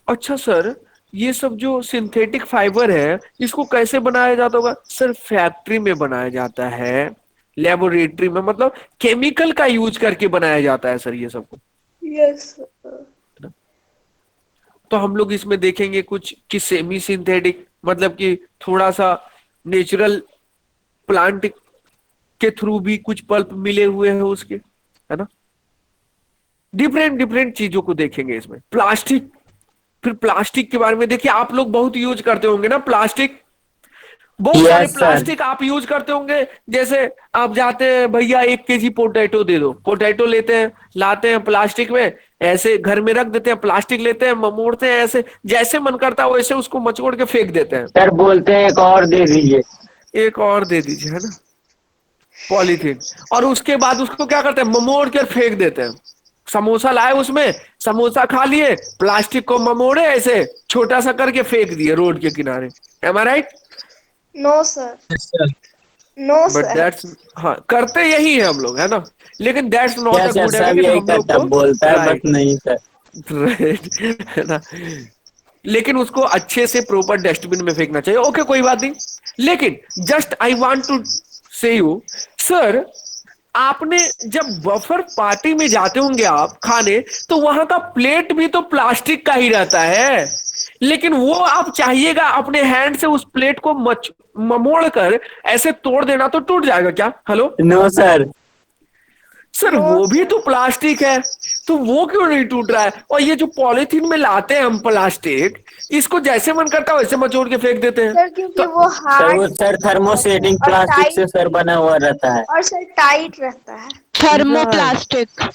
अच्छा सर, ये सब जो सिंथेटिक फाइबर है इसको कैसे बनाया जाता होगा? सर फैक्ट्री में बनाया जाता है, लेबोरेटरी में, मतलब केमिकल का यूज करके बनाया जाता है सर ये सब। यस। तो हम लोग इसमें देखेंगे कुछ कि सेमी सिंथेटिक, मतलब कि थोड़ा सा नेचुरल प्लांट के थ्रू भी कुछ पल्प मिले हुए हैं उसके, है ना? डिफरेंट डिफरेंट चीजों को देखेंगे इसमें। प्लास्टिक, फिर प्लास्टिक के बारे में देखिए, आप लोग बहुत यूज करते होंगे ना प्लास्टिक, बहुत सारे Yes, sir. प्लास्टिक आप यूज करते होंगे। जैसे आप जाते हैं, भैया 1 kg पोटैटो दे दो, पोटैटो लेते हैं, लाते हैं प्लास्टिक में, ऐसे घर में रख देते हैं, प्लास्टिक लेते हैं, मोड़ते हैं, ऐसे जैसे मन करता है वैसे उसको मचोड़ के फेंक देते हैं। सर बोलते हैं एक और दे दीजिए। एक और दे दीजिए, है ना, पॉलीथीन। और उसके बाद उसको क्या करते हैं? मोड़ कर फेंक देते हैं। समोसा लाए, उसमें समोसा खा लिए, प्लास्टिक को ममोड़े, ऐसे छोटा सा करके फेंक दिए रोड के किनारे। Am I right? No sir, Yes, sir. No but sir. That's, हाँ करते यही है हम लोग, है ना, लेकिन that's not a yes sir, good सब हैबिट यही हम लोग करता, को। बोलता है राइट, बट नहीं सर। राइट, है ना, लेकिन उसको अच्छे से प्रॉपर डस्टबिन में फेंकना चाहिए। ओके, कोई बात नहीं, लेकिन जस्ट आई वांट टू से यू सर, आपने जब बफर पार्टी में जाते होंगे आप खाने, तो वहां का प्लेट भी तो प्लास्टिक का ही रहता है, लेकिन वो आप चाहिएगा अपने हैंड से उस प्लेट को ममोड़ कर ऐसे तोड़ देना, तो टूट जाएगा क्या? Hello no sir. Sir, No, वो भी sir. तो प्लास्टिक है, तो वो क्यों नहीं टूट रहा है? और ये जो पॉलिथीन में लाते हैं हम प्लास्टिक, इसको जैसे मन करता है वैसे मचोड़ के फेंक देते हैं। सर क्योंकि तो वो सर वो हार्ड सर थर्मोसेटिंग और प्लास्टिक से टाइट, सर बना हुआ रहता है। और सर टाइट रहता है। थर्मोप्लास्टिक।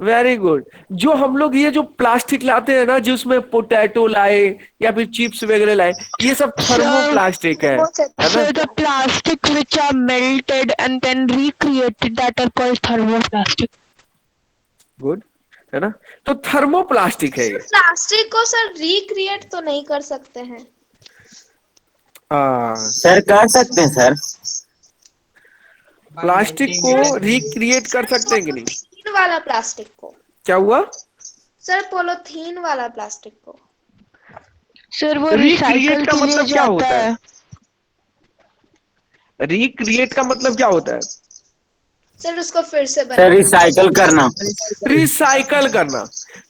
Very good. जो हम लोग ये जो प्लास्टिक लाते हैं ना, जिसमें पोटैटो लाए या फिर चिप्स वगैरह लाए, ये सब थर्मो Sir, प्लास्टिक है ना? sir, the plastic which are melted and then recreated that are called thermoplastic. Good, है ना, तो थर्मो प्लास्टिक है ये। प्लास्टिक को सर रिक्रिएट तो नहीं कर सकते हैं। सर कर सकते हैं सर। By प्लास्टिक melting को it and रिक्रिएट कर सकते हैं कि नहीं? पॉलीथीन वाला प्लास्टिक को क्या हुआ? सर, पॉलीथीन वाला प्लास्टिक को। सर वो Recreate रिसाइकल का के लिए मतलब क्या जाता होता है? है। रिक्रिएट का मतलब क्या होता है? सर उसको फिर से सर बनाना। रिसाइकल करना। रिसाइकल करना।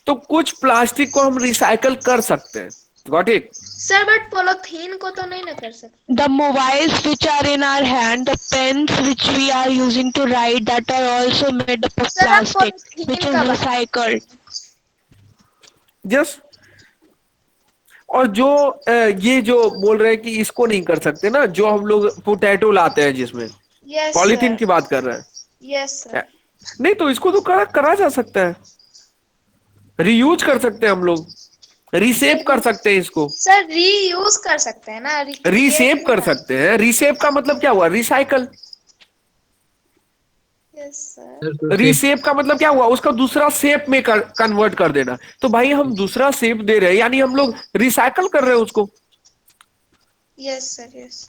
तो कुछ प्लास्टिक को हम रिसाइकल कर सकते हैं, got it? Sir but polythene को तो नहीं ना कर सकते। The mobiles which are in our hand, the pens which we are using to write, that are also made up of sir आप plastic, पॉलीथीन which का is बना। recycled. Just, और जो ये जो बोल रहे हैं कि इसको नहीं कर सकते ना, जो हम लोग पोटैटो लाते हैं जिसमें यस पॉलीथीन सर, की बात कर रहे हैं, यस सर। नहीं तो इसको तो करा जा सकता है, रीयूज कर सकते हैं हम लोग, रीसेप कर सकते हैं इसको, सर रीयूज कर सकते हैं ना, रीसेप कर सकते हैं। रीसेप का मतलब क्या हुआ? Recycle. Yes sir. Sir, to say रीसेप का मतलब क्या हुआ? उसका दूसरा शेप में कन्वर्ट कर देना। तो भाई हम दूसरा शेप दे रहे हैं, यानी हम लोग रिसाइकल कर रहे हैं उसको। Yes sir, yes.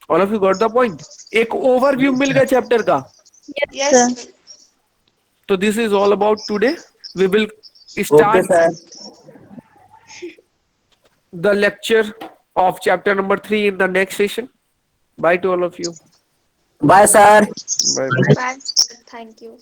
All of you got the point? एक ओवरव्यू मिल गया चैप्टर का। Yes sir. तो this is all about today. We will okay start sir. the lecture of chapter number 3 in the next session. Bye to all of you. Bye sir. Bye. Bye, thank you.